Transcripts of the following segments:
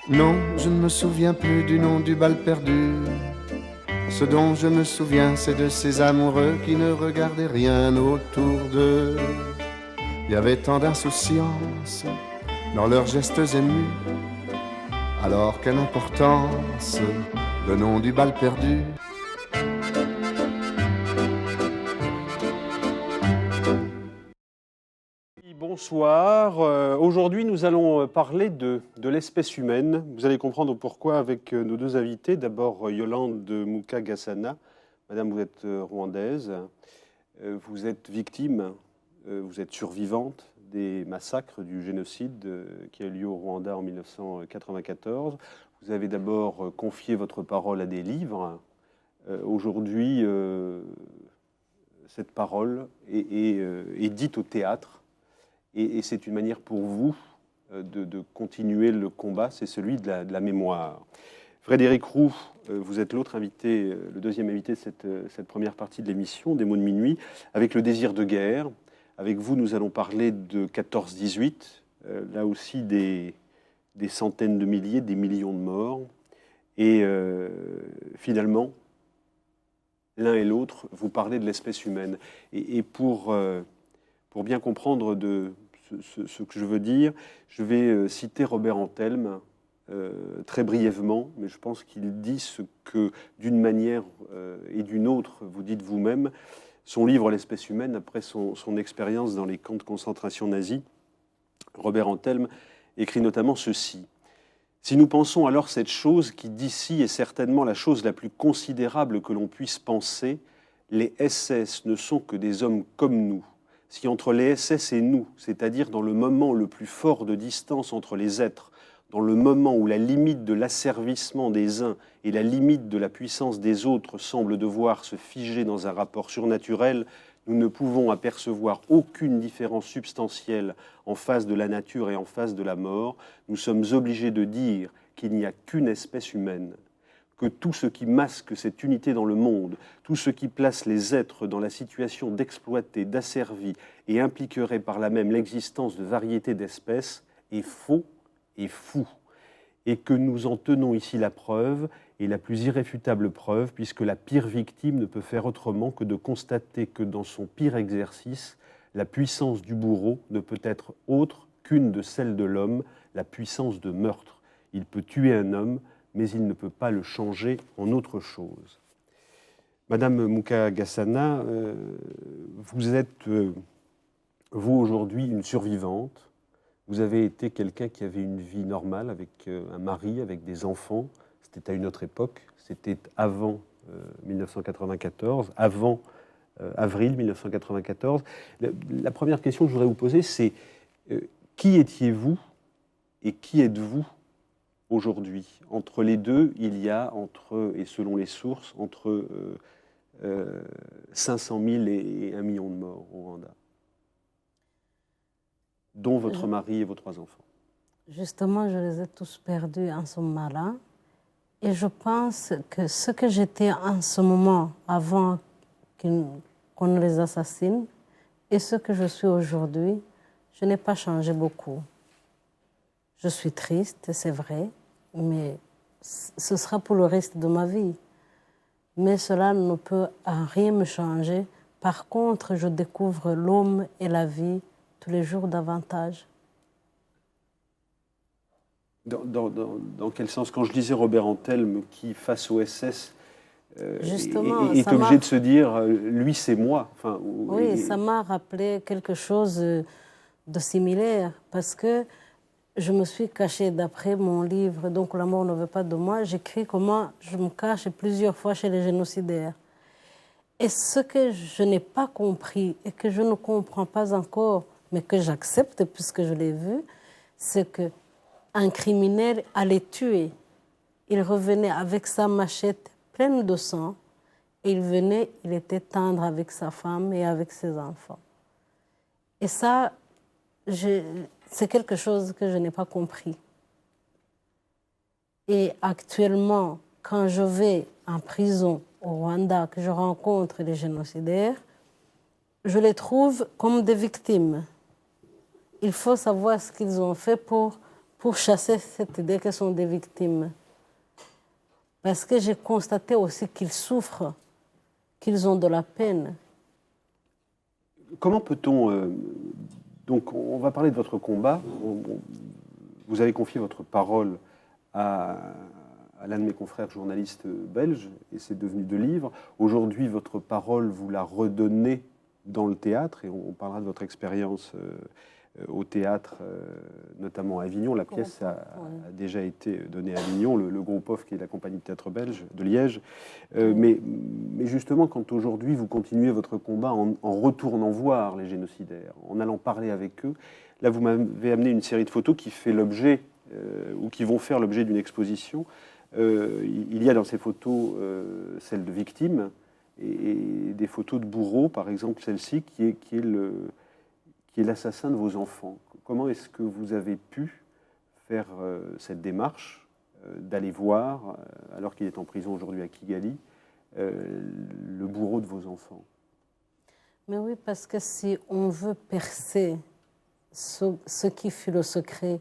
Non, je ne me souviens plus du nom du bal perdu. Ce dont je me souviens, c'est de ces amoureux qui ne regardaient rien autour d'eux. Il y avait tant d'insouciance dans leurs gestes émus. Alors quelle importance, le nom du bal perdu. Bonsoir. Aujourd'hui, nous allons parler de l'espèce humaine. Vous allez comprendre pourquoi avec nos deux invités. D'abord, Yolande Mukagasana. Madame, vous êtes rwandaise. Vous êtes victime, vous êtes survivante des massacres du génocide qui a eu lieu au Rwanda en 1994. Vous avez d'abord confié votre parole à des livres. Aujourd'hui, cette parole est dite au théâtre. Et c'est une manière pour vous de continuer le combat, c'est celui de la mémoire. Frédéric Roux, vous êtes l'autre invité, le deuxième invité de cette première partie de l'émission, des mots de minuit, avec le désir de guerre. Avec vous, nous allons parler de 14-18, là aussi des centaines de milliers, des millions de morts. Et finalement, l'un et l'autre, vous parlez de l'espèce humaine. Et pour bien comprendre ce que je veux dire, je vais citer Robert Antelme très brièvement, mais je pense qu'il dit ce que, d'une manière et d'une autre, vous dites vous-même. Son livre « L'espèce humaine », après son expérience dans les camps de concentration nazis, Robert Antelme écrit notamment ceci. « Si nous pensons alors cette chose qui d'ici est certainement la chose la plus considérable que l'on puisse penser, les SS ne sont que des hommes comme nous. Si entre les SS et nous, c'est-à-dire dans le moment le plus fort de distance entre les êtres, dans le moment où la limite de l'asservissement des uns et la limite de la puissance des autres semblent devoir se figer dans un rapport surnaturel, nous ne pouvons apercevoir aucune différence substantielle en face de la nature et en face de la mort, nous sommes obligés de dire qu'il n'y a qu'une espèce humaine, que tout ce qui masque cette unité dans le monde, tout ce qui place les êtres dans la situation d'exploiter, d'asservir et impliquerait par là même l'existence de variétés d'espèces est faux et fou, et que nous en tenons ici la preuve, et la plus irréfutable preuve, puisque la pire victime ne peut faire autrement que de constater que dans son pire exercice, la puissance du bourreau ne peut être autre qu'une de celle de l'homme, la puissance de meurtre. Il peut tuer un homme, mais il ne peut pas le changer en autre chose. Madame Mukagasana, vous êtes, vous aujourd'hui, une survivante. Vous avez été quelqu'un qui avait une vie normale, avec un mari, avec des enfants. C'était à une autre époque, c'était avant 1994, avant avril 1994. La première question que je voudrais vous poser, c'est qui étiez-vous et qui êtes-vous aujourd'hui? Entre les deux, il y a, et selon les sources, entre 500 000 et 1 million de morts au Rwanda, dont votre mari et vos 3 enfants. Justement, je les ai tous perdus en ce moment-là. Et je pense que ce que j'étais en ce moment, avant qu'on les assassine, et ce que je suis aujourd'hui, je n'ai pas changé beaucoup. Je suis triste, c'est vrai, mais ce sera pour le reste de ma vie. Mais cela ne peut en rien me changer. Par contre, je découvre l'homme et la vie tous les jours davantage. Dans quel sens? Quand je disais Robert Antelme, qui, face au SS, est obligé de se dire, lui, c'est moi. Enfin, oui, ça m'a rappelé quelque chose de similaire, parce que je me suis cachée d'après mon livre, donc La mort ne veut pas de moi. J'écris comment je me cache plusieurs fois chez les génocidaires. Et ce que je n'ai pas compris et que je ne comprends pas encore, mais que j'accepte puisque je l'ai vu, c'est qu'un criminel allait tuer. Il revenait avec sa machette pleine de sang et il était tendre avec sa femme et avec ses enfants. Et ça, c'est quelque chose que je n'ai pas compris. Et actuellement, quand je vais en prison au Rwanda, que je rencontre les génocidaires, je les trouve comme des victimes. Il faut savoir ce qu'ils ont fait pour pour chasser cette idée qu'elles sont des victimes. Parce que j'ai constaté aussi qu'ils souffrent, qu'ils ont de la peine. Comment peut-on... donc, on va parler de votre combat. Vous avez confié votre parole à l'un de mes confrères journalistes belges, et c'est devenu 2 livres. Aujourd'hui, votre parole, vous la redonnez dans le théâtre, et on parlera de votre expérience au théâtre, notamment à Avignon. La pièce a déjà été donnée à Avignon, le groupe OFF, qui est la compagnie de théâtre belge de Liège. Mais justement, quand aujourd'hui vous continuez votre combat en retournant voir les génocidaires, en allant parler avec eux, là vous m'avez amené une série de photos qui fait l'objet, ou qui vont faire l'objet d'une exposition. Il y a dans ces photos celles de victimes et des photos de bourreaux, par exemple celle-ci qui est l'assassin de vos enfants. Comment est-ce que vous avez pu faire cette démarche d'aller voir, alors qu'il est en prison aujourd'hui à Kigali, le bourreau de vos enfants? Mais oui, parce que si on veut percer ce qui fut le secret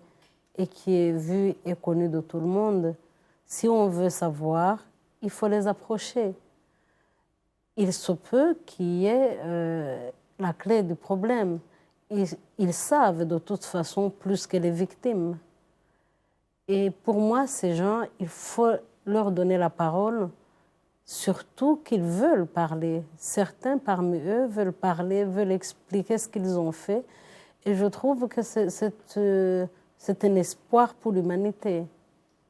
et qui est vu et connu de tout le monde, si on veut savoir, il faut les approcher. Il se peut qu'il y ait la clé du problème. Ils savent de toute façon plus que les victimes. Et pour moi, ces gens, il faut leur donner la parole, surtout qu'ils veulent parler. Certains parmi eux veulent parler, veulent expliquer ce qu'ils ont fait. Et je trouve que c'est un espoir pour l'humanité.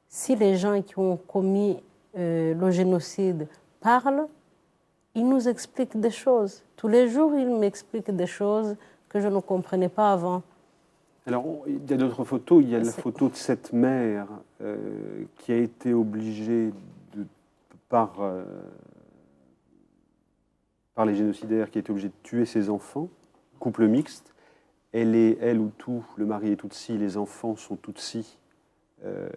Si les gens qui ont commis le génocide parlent, ils nous expliquent des choses. Tous les jours, ils m'expliquent des choses que je ne comprenais pas avant. Alors, il y a d'autres photos. Il y a la photo de cette mère qui a été obligée par les génocidaires, qui a été obligée de tuer ses enfants, couple mixte. Elle est, elle ou tout, le mari est Tutsi, les enfants sont Tutsi,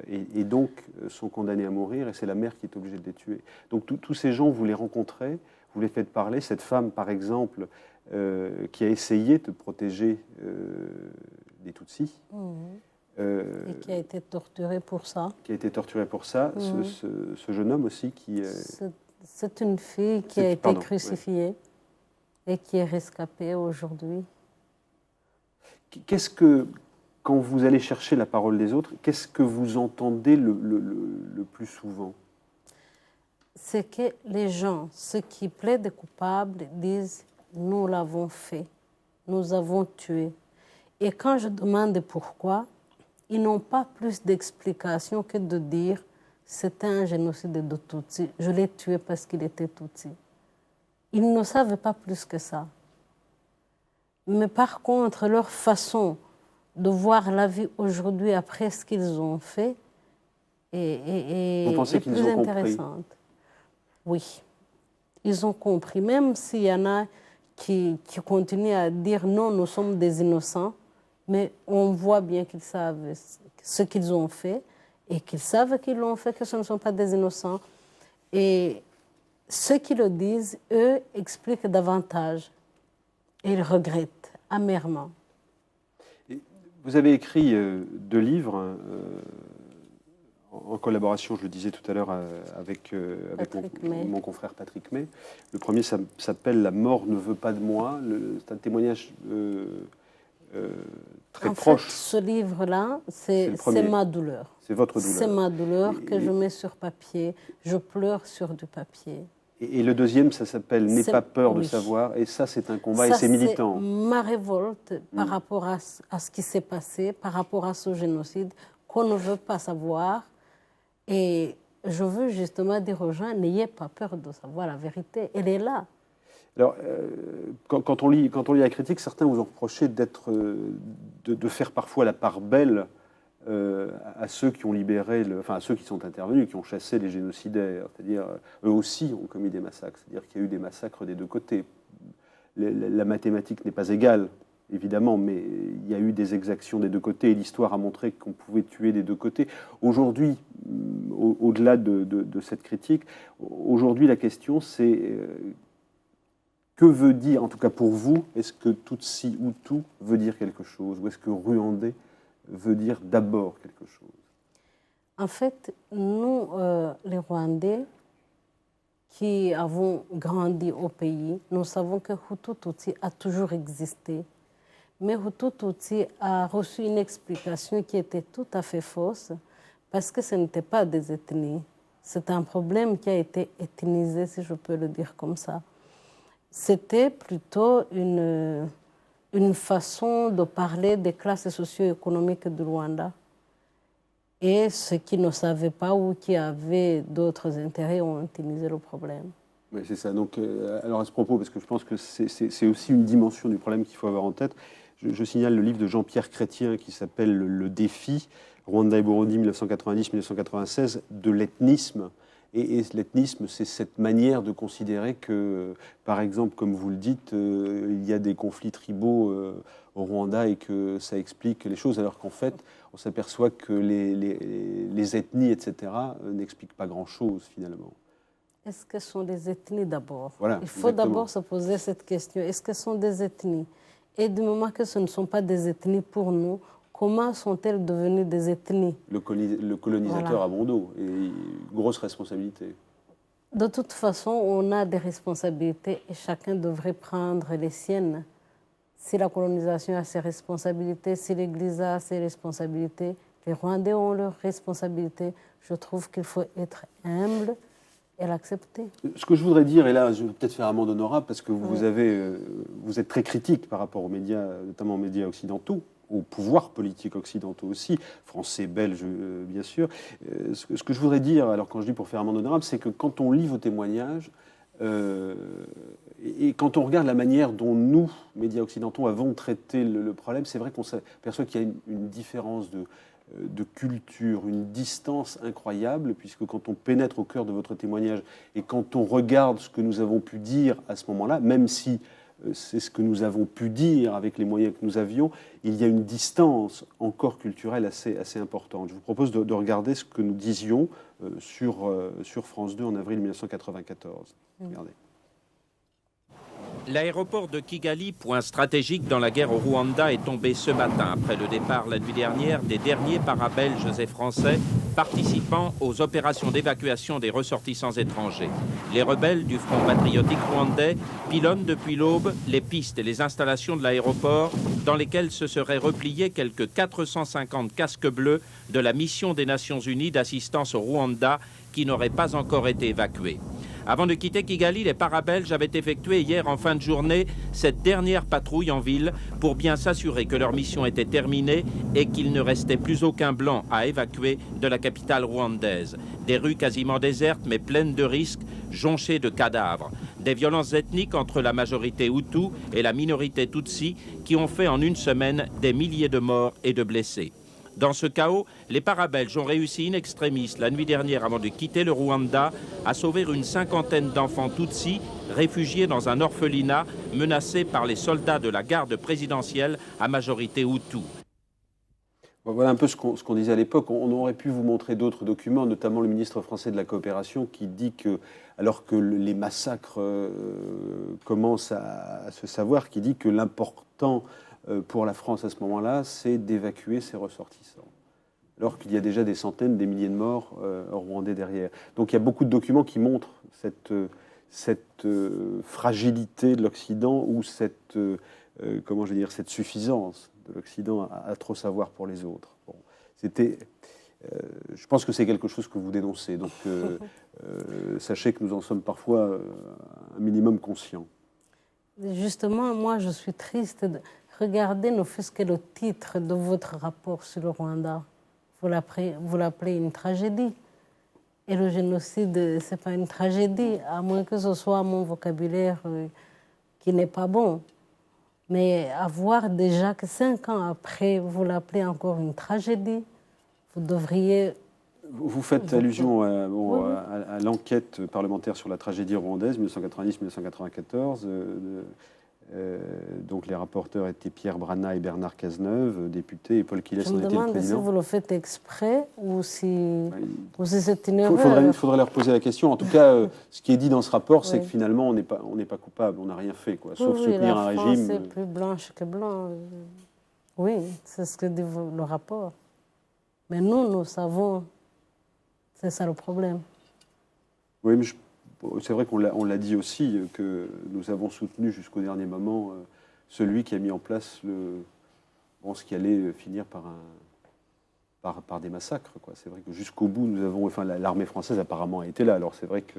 et donc sont condamnés à mourir, et c'est la mère qui est obligée de les tuer. Donc tous ces gens, vous les rencontrez, vous les faites parler. Cette femme, par exemple, qui a essayé de protéger des Tutsis. Et qui a été torturée pour ça. Qui a été torturée pour ça. Ce jeune homme aussi qui... C'est une fille qui a été crucifiée et qui est rescapée aujourd'hui. Qu'est-ce que, quand vous allez chercher la parole des autres, qu'est-ce que vous entendez le plus souvent? C'est que les gens, ceux qui plaident coupables, disent « nous l'avons fait, nous avons tué ». Et quand je demande pourquoi, ils n'ont pas plus d'explications que de dire « c'était un génocide de Tutsi, je l'ai tué parce qu'il était Tutsi ». Ils ne savent pas plus que ça. Mais par contre, leur façon de voir la vie aujourd'hui après ce qu'ils ont fait est plus intéressante. Oui, ils ont compris. Même s'il y en a qui continuent à dire non, nous sommes des innocents, mais on voit bien qu'ils savent ce qu'ils ont fait et qu'ils savent qu'ils l'ont fait, que ce ne sont pas des innocents. Et ceux qui le disent, eux, expliquent davantage. Et ils regrettent amèrement. Vous avez écrit 2 livres en collaboration, je le disais tout à l'heure, avec mon confrère Patrick May. Le premier s'appelle « La mort ne veut pas de moi ». C'est un témoignage très proche. En fait, ce livre-là, c'est ma douleur. C'est votre douleur. C'est ma douleur que je mets sur papier. Je pleure sur du papier. Et le deuxième, ça s'appelle « N'aie pas peur de savoir ». Et ça, c'est un combat et c'est militant. C'est ma révolte par rapport à ce qui s'est passé, par rapport à ce génocide qu'on ne veut pas savoir. Et je veux justement dire aux gens, n'ayez pas peur de savoir la vérité. Elle est là. Alors, quand on lit la critique, certains vous ont reproché de faire parfois la part belle à ceux qui ont libéré, à ceux qui sont intervenus, qui ont chassé les génocidaires. C'est-à-dire, eux aussi ont commis des massacres. C'est-à-dire qu'il y a eu des massacres des 2 côtés. La mathématique n'est pas égale, évidemment, mais il y a eu des exactions des 2 côtés et l'histoire a montré qu'on pouvait tuer des 2 côtés. Aujourd'hui, au-delà de cette critique, aujourd'hui la question c'est que veut dire, en tout cas pour vous, est-ce que Tutsi Hutu veut dire quelque chose ou est-ce que Rwandais veut dire d'abord quelque chose. En fait, nous, les Rwandais, qui avons grandi au pays, nous savons que Hutu-Tutsi a toujours existé. Mais Hutu-Tutsi a reçu une explication qui était tout à fait fausse parce que ce n'était pas des ethnies. C'est un problème qui a été ethnisé, si je peux le dire comme ça. C'était plutôt une façon de parler des classes socio-économiques du Rwanda. Et ceux qui ne savaient pas ou qui avaient d'autres intérêts ont utilisé le problème. Oui, c'est ça. Donc, alors à ce propos, parce que je pense que c'est aussi une dimension du problème qu'il faut avoir en tête, je signale le livre de Jean-Pierre Chrétien qui s'appelle Le défi, Rwanda et Burundi 1990-1996, de l'ethnisme. Et l'ethnisme, c'est cette manière de considérer que, par exemple, comme vous le dites, il y a des conflits tribaux au Rwanda et que ça explique les choses, alors qu'en fait, on s'aperçoit que les ethnies, etc., n'expliquent pas grand-chose, finalement. Est-ce que ce sont des ethnies d'abord? Voilà, il faut d'abord se poser cette question. Est-ce que ce sont des ethnies? Et du moment que ce ne sont pas des ethnies pour nous, comment sont-elles devenues des ethnies? Le colonisateur voilà. a bon dos et une grosse responsabilité. De toute façon, on a des responsabilités et chacun devrait prendre les siennes. Si la colonisation a ses responsabilités, si l'Église a ses responsabilités, les Rwandais ont leurs responsabilités. Je trouve qu'il faut être humble et l'accepter. Ce que je voudrais dire, et là je vais peut-être faire amende honorable, parce que vous êtes très critique par rapport aux médias, notamment aux médias occidentaux, aux pouvoirs politiques occidentaux aussi, français, belges, bien sûr. Ce que je voudrais dire, alors quand je dis pour faire amende honorable, c'est que quand on lit vos témoignages, et quand on regarde la manière dont nous, médias occidentaux, avons traité le problème, c'est vrai qu'on s'aperçoit qu'il y a une différence de culture, une distance incroyable, puisque quand on pénètre au cœur de votre témoignage et quand on regarde ce que nous avons pu dire à ce moment-là, même si c'est ce que nous avons pu dire avec les moyens que nous avions, il y a une distance encore culturelle assez importante. Je vous propose de regarder ce que nous disions sur France 2 en avril 1994. Regardez. L'aéroport de Kigali, point stratégique dans la guerre au Rwanda, est tombé ce matin après le départ la nuit dernière des derniers para-belges et français participant aux opérations d'évacuation des ressortissants étrangers. Les rebelles du Front patriotique rwandais pilonnent depuis l'aube les pistes et les installations de l'aéroport dans lesquelles se seraient repliés quelques 450 casques bleus de la mission des Nations Unies d'assistance au Rwanda qui n'auraient pas encore été évacués. Avant de quitter Kigali, les para-belges avaient effectué hier en fin de journée cette dernière patrouille en ville pour bien s'assurer que leur mission était terminée et qu'il ne restait plus aucun blanc à évacuer de la capitale rwandaise. Des rues quasiment désertes mais pleines de risques, jonchées de cadavres. Des violences ethniques entre la majorité Hutu et la minorité Tutsi qui ont fait en une semaine des milliers de morts et de blessés. Dans ce chaos, les para-belges ont réussi in extremis la nuit dernière avant de quitter le Rwanda à sauver une cinquantaine d'enfants Tutsis réfugiés dans un orphelinat menacé par les soldats de la garde présidentielle à majorité Hutu. Voilà un peu ce qu'on disait à l'époque. On aurait pu vous montrer d'autres documents, notamment le ministre français de la Coopération qui dit que, alors que les massacres commencent à se savoir, qui dit que l'important pour la France à ce moment-là, c'est d'évacuer ses ressortissants. Alors qu'il y a déjà des centaines, des milliers de morts rwandais derrière. Donc il y a beaucoup de documents qui montrent cette fragilité de l'Occident ou cette suffisance de l'Occident à trop savoir pour les autres. Bon, je pense que c'est quelque chose que vous dénoncez. Donc sachez que nous en sommes parfois un minimum conscients. Justement, moi je suis triste de... Regardez ne fût-ce que le titre de votre rapport sur le Rwanda. Vous l'appelez une tragédie. Et le génocide, ce n'est pas une tragédie, à moins que ce soit mon vocabulaire qui n'est pas bon. Mais à voir déjà que 5 ans après, vous l'appelez encore une tragédie, vous devriez... Vous faites allusion à l'enquête parlementaire sur la tragédie rwandaise, 1990-1994. Donc les rapporteurs étaient Pierre Brana et Bernard Cazeneuve, députés, et Paul Quilès en était le président. Je me demande si vous le faites exprès ou si c'est une erreur. Il faudrait leur poser la question. En tout cas, ce qui est dit dans ce rapport, c'est que finalement, on n'est pas coupable, on n'a rien fait, quoi, sauf soutenir un régime. C'est plus blanche que blanc. Oui, c'est ce que dit le rapport. Mais nous savons, c'est ça le problème. Oui, mais c'est vrai qu'on l'a dit aussi, que nous avons soutenu jusqu'au dernier moment celui qui a mis en place ce qui allait finir par des massacres, quoi. C'est vrai que jusqu'au bout, l'armée française apparemment a été là. Alors c'est vrai que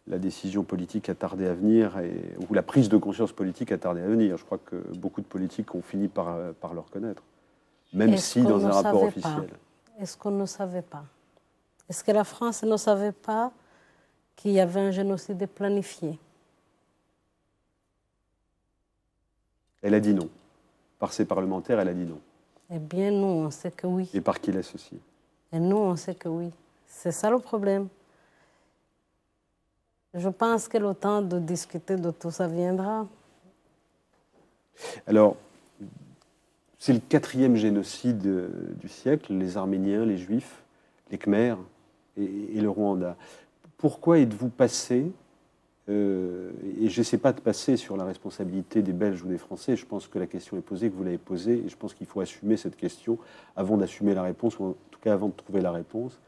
la décision politique a tardé à venir, ou la prise de conscience politique a tardé à venir. Je crois que beaucoup de politiques ont fini par le reconnaître, même si dans un rapport officiel. Est-ce qu'on ne savait pas? Est-ce que la France ne savait pas qu'il y avait un génocide planifié? Elle a dit non. Par ses parlementaires, elle a dit non. Eh bien, nous, on sait que oui. Et par qui laisse aussi. Et nous, on sait que oui. C'est ça le problème. Je pense que le temps de discuter de tout ça viendra. Alors, c'est le 4e génocide du siècle, les Arméniens, les Juifs, les Khmers et le Rwanda. Pourquoi êtes-vous passé, et je n'essaie pas de passer sur la responsabilité des Belges ou des Français, je pense que la question est posée, que vous l'avez posée, et je pense qu'il faut assumer cette question avant d'assumer la réponse, ou en tout cas avant de trouver la réponse.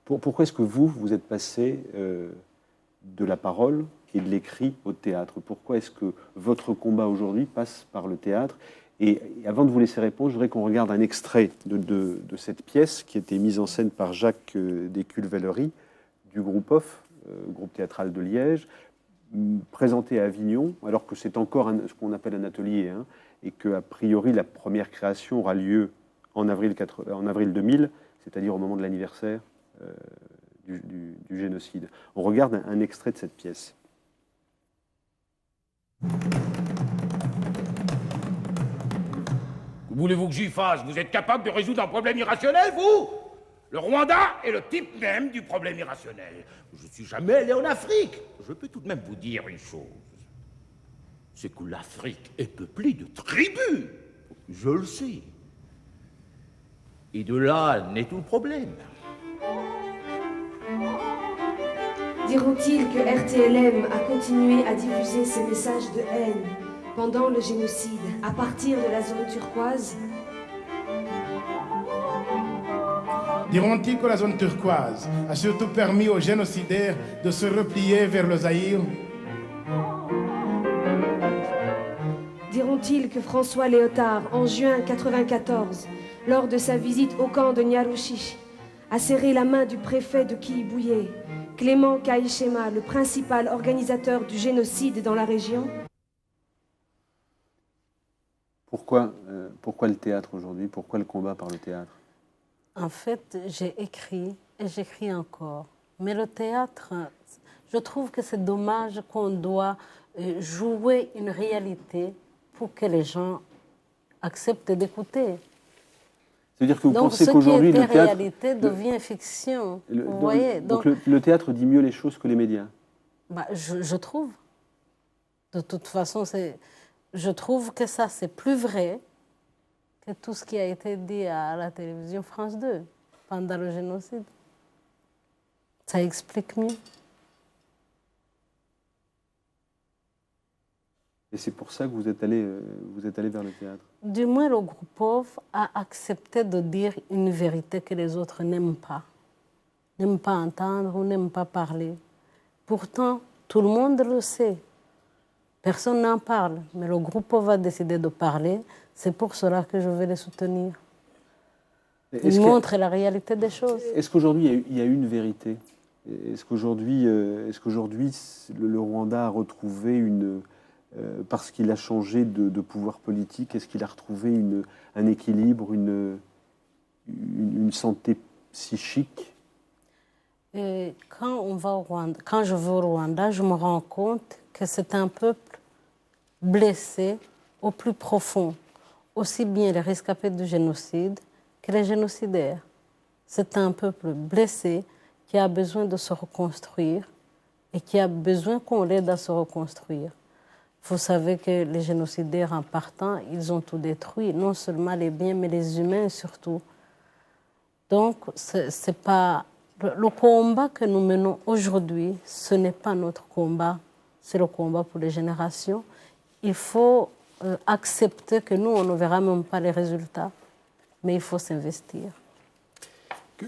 Pourquoi est-ce que vous êtes passé de la parole et de l'écrit au théâtre? Pourquoi est-ce que votre combat aujourd'hui passe par le théâtre? Et avant de vous laisser répondre, je voudrais qu'on regarde un extrait de cette pièce qui a été mise en scène par Jacques Desculves-Vellery du groupe OFF, groupe théâtral de Liège, présenté à Avignon, alors que c'est encore ce qu'on appelle un atelier, et qu'a priori la première création aura lieu en avril 2000, c'est-à-dire au moment de l'anniversaire du génocide. On regarde un extrait de cette pièce. Que voulez-vous que j'y fasse? Vous êtes capable de résoudre un problème irrationnel, vous? Le Rwanda est le type même du problème irrationnel. Je ne suis jamais allé en Afrique. Je peux tout de même vous dire une chose. C'est que l'Afrique est peuplée de tribus. Je le sais. Et de là naît tout le problème. Diront-ils que RTLM a continué à diffuser ses messages de haine pendant le génocide à partir de la zone turquoise? Diront-ils que la zone turquoise a surtout permis aux génocidaires de se replier vers le Zaïre? Diront-ils que François Léotard, en juin 1994, lors de sa visite au camp de Nyarushishi, a serré la main du préfet de Kiibouye, Clément Kaïchema, le principal organisateur du génocide dans la région? Pourquoi le théâtre aujourd'hui? Pourquoi le combat par le théâtre? En fait, j'ai écrit et j'écris encore. Mais le théâtre, je trouve que c'est dommage qu'on doit jouer une réalité pour que les gens acceptent d'écouter. C'est-à-dire que vous donc, pensez qu'aujourd'hui le théâtre... Donc, ce qui était réalité devient fiction. Vous voyez, donc le théâtre dit mieux les choses que les médias? Je trouve. De toute façon, je trouve que ça, c'est plus vrai que tout ce qui a été dit à la télévision France 2 pendant le génocide. Ça explique mieux. Et c'est pour ça que vous êtes allé vers le théâtre? Du moins, le groupe OFF a accepté de dire une vérité que les autres n'aiment pas entendre ou n'aiment pas parler. Pourtant, tout le monde le sait. Personne n'en parle, mais le groupe OFF a décidé de parler. C'est pour cela que je vais les soutenir. Ils montrent la réalité des choses. Est-ce qu'aujourd'hui, il y a une vérité? Est-ce qu'aujourd'hui, le Rwanda a retrouvé parce qu'il a changé de pouvoir politique, est-ce qu'il a retrouvé un équilibre, une santé psychique? Et quand je vais au Rwanda, je me rends compte que c'est un peuple blessé au plus profond, aussi bien les rescapés du génocide que les génocidaires. C'est un peuple blessé qui a besoin de se reconstruire et qui a besoin qu'on l'aide à se reconstruire. Vous savez que les génocidaires, en partant, ils ont tout détruit, non seulement les biens, mais les humains surtout. Donc, c'est pas... Le combat que nous menons aujourd'hui, ce n'est pas notre combat, c'est le combat pour les générations. Il faut accepter que nous, on ne verra même pas les résultats. Mais il faut s'investir.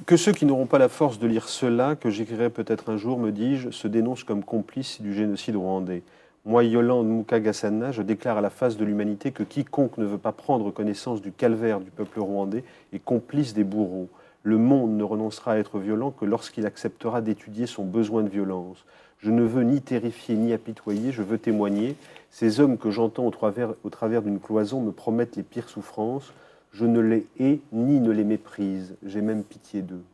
Que ceux qui n'auront pas la force de lire cela, que j'écrirai peut-être un jour, me dis-je, se dénoncent comme complices du génocide rwandais. Moi, Yolande Mukagasana, je déclare à la face de l'humanité que quiconque ne veut pas prendre connaissance du calvaire du peuple rwandais est complice des bourreaux. Le monde ne renoncera à être violent que lorsqu'il acceptera d'étudier son besoin de violence. Je ne veux ni terrifier ni apitoyer, je veux témoigner. Ces hommes que j'entends au travers d'une cloison me promettent les pires souffrances. Je ne les hais ni ne les méprise. J'ai même pitié d'eux.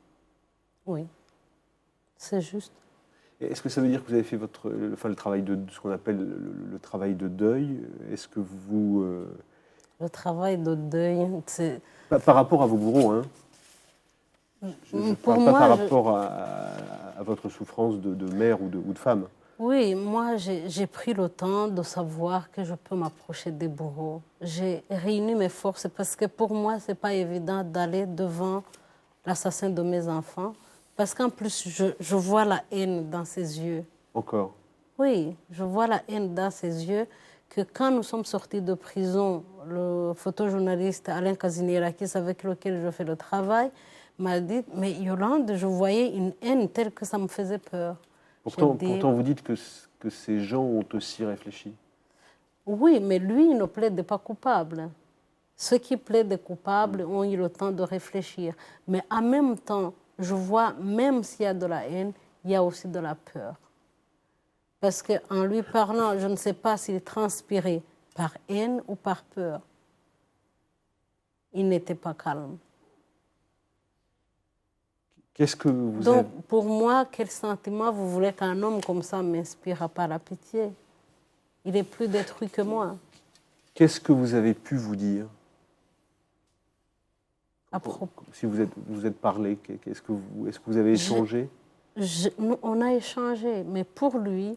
Oui, c'est juste. Est-ce que ça veut dire que vous avez fait le travail de ce qu'on appelle le travail de deuil? Est-ce que vous... Le travail de deuil, c'est... Par rapport à vos bourreaux, hein? Je Pour parle pas moi, par rapport à votre souffrance de mère ou de femme. Oui, moi, j'ai pris le temps de savoir que je peux m'approcher des bourreaux. J'ai réuni mes forces parce que pour moi, ce n'est pas évident d'aller devant l'assassin de mes enfants. Parce qu'en plus, je vois la haine dans ses yeux. Encore? Oui, je vois la haine dans ses yeux que quand nous sommes sortis de prison, le photojournaliste Alain Kazinirakis, avec lequel je fais le travail, m'a dit « Mais Yolande, je voyais une haine telle que ça me faisait peur. » Pourtant, vous dites que ces gens ont aussi réfléchi. Oui, mais lui, il ne plaide pas coupable. Ceux qui plaident coupables ont eu le temps de réfléchir. Mais en même temps, je vois, même s'il y a de la haine, il y a aussi de la peur. Parce qu'en lui parlant, je ne sais pas s'il transpirait par haine ou par peur. Il n'était pas calme. Qu'est-ce que vous Donc, pour moi, quel sentiment vous voulez qu'un homme comme ça m'inspire par la pitié? Il est plus détruit que moi. Qu'est-ce que vous avez pu vous dire? Si vous êtes parlé, est-ce que vous avez échangé? On a échangé, mais pour lui,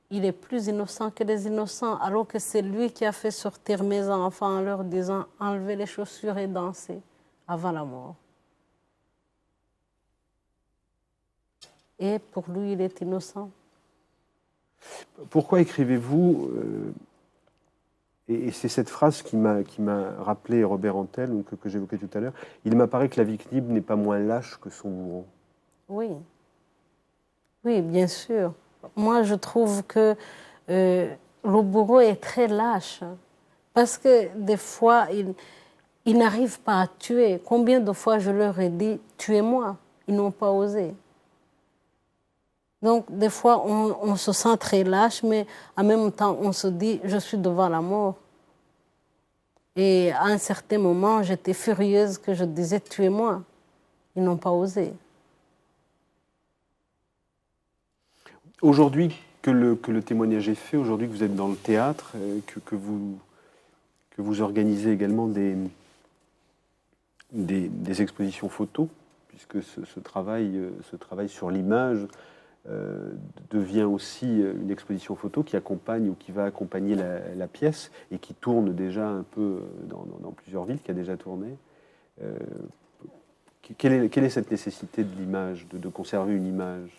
il est plus innocent que les innocents, alors que c'est lui qui a fait sortir mes enfants en leur disant « enlevez les chaussures et dansez » avant la mort. Et pour lui, il est innocent. Pourquoi écrivez-vous et c'est cette phrase qui m'a rappelé Robert Antel, que j'évoquais tout à l'heure. Il m'apparaît que la victime n'est pas moins lâche que son bourreau. Oui. Oui, bien sûr. Moi, je trouve que le bourreau est très lâche. Parce que des fois, il n'arrive pas à tuer. Combien de fois je leur ai dit « tuez-moi » Ils n'ont pas osé. Donc, des fois, on se sent très lâche, mais en même temps, on se dit « je suis devant la mort ». Et à un certain moment, j'étais furieuse que je disais « tuez-moi ». Ils n'ont pas osé. Aujourd'hui, que le témoignage est fait, aujourd'hui que vous êtes dans le théâtre, que vous organisez également des expositions photos, puisque ce travail sur l'image devient aussi une exposition photo qui accompagne ou qui va accompagner la pièce et qui tourne déjà un peu dans plusieurs villes, qui a déjà tourné. Quelle est cette nécessité de l'image, de conserver une image?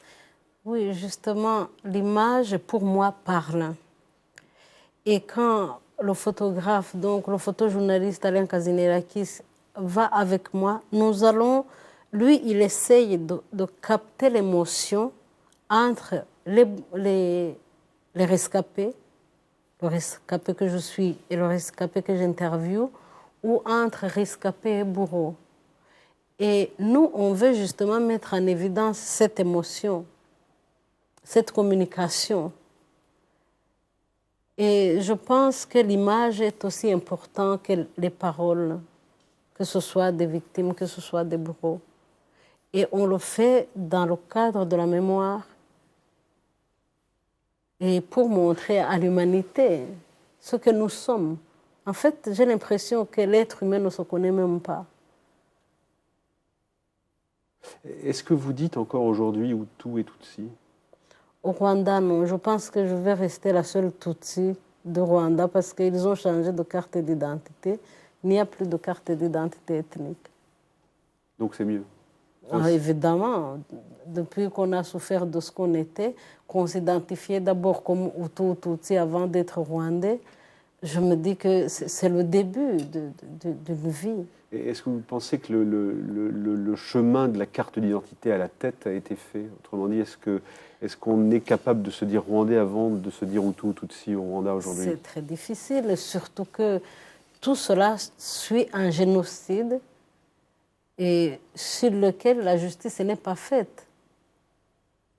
Oui, justement, l'image, pour moi, parle. Et quand le photographe, donc le photojournaliste Alain Kazinirakis, va avec moi, nous allons... Lui, il essaye de capter l'émotion entre les rescapés, le rescapé que je suis et le rescapé que j'interviewe, ou entre rescapés et bourreaux. Et nous, on veut justement mettre en évidence cette émotion, cette communication. Et je pense que l'image est aussi importante que les paroles, que ce soit des victimes, que ce soit des bourreaux. Et on le fait dans le cadre de la mémoire et pour montrer à l'humanité ce que nous sommes. En fait, j'ai l'impression que l'être humain ne se connaît même pas. Est-ce que vous dites encore aujourd'hui Hutu et Tutsi? Au Rwanda, non. Je pense que je vais rester la seule Tutsi de Rwanda parce qu'ils ont changé de carte d'identité. Il n'y a plus de carte d'identité ethnique. Donc c'est mieux? Ah, évidemment, depuis qu'on a souffert de ce qu'on était, qu'on s'identifiait d'abord comme Hutu ou Tutsi avant d'être Rwandais, je me dis que c'est le début d'une vie. Et est-ce que vous pensez que le chemin de la carte d'identité à la tête a été fait? Autrement dit, est-ce qu'on est capable de se dire rwandais avant de se dire Hutu ou Tutsi au Rwanda aujourd'hui? C'est très difficile, surtout que tout cela suit un génocide et sur lequel la justice n'est pas faite.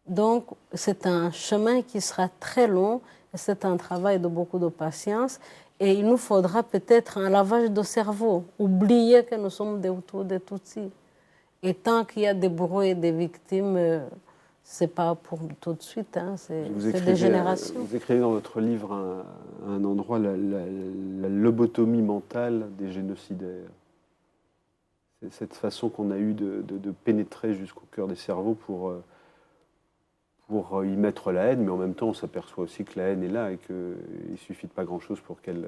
Donc, c'est un chemin qui sera très long et c'est un travail de beaucoup de patience. Et il nous faudra peut-être un lavage de cerveau, oublier que nous sommes des Hutus, des Tutsis. Et tant qu'il y a des bourreaux et des victimes, ce n'est pas pour tout de suite, hein, c'est des générations. Vous écrivez dans votre livre à un endroit la lobotomie mentale des génocidaires. C'est cette façon qu'on a eue de pénétrer jusqu'au cœur des cerveaux pour y mettre la haine, mais en même temps, on s'aperçoit aussi que la haine est là et qu'il ne suffit de pas grand-chose pour qu'elle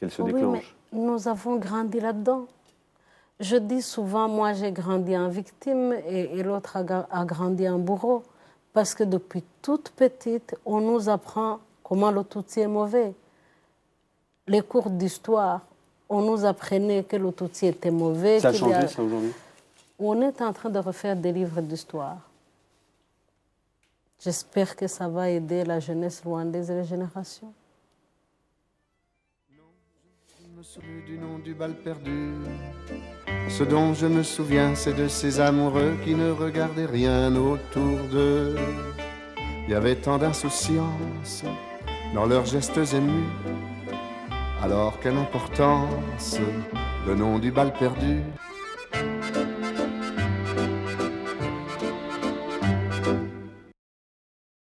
se déclenche. Mais nous avons grandi là-dedans. Je dis souvent, moi j'ai grandi en victime et l'autre a grandi en bourreau. Parce que depuis toute petite, on nous apprend comment le Tutsi est mauvais. Les cours d'histoire, on nous apprenait que le Tutsi était mauvais. Ça a changé, ça, aujourd'hui? On est en train de refaire des livres d'histoire. J'espère que ça va aider la jeunesse rwandaise et les générations. Je me souviens du nom du bal perdu. Ce dont je me souviens, c'est de ces amoureux qui ne regardaient rien autour d'eux. Il y avait tant d'insouciance dans leurs gestes émus. Alors quelle importance, le nom du bal perdu.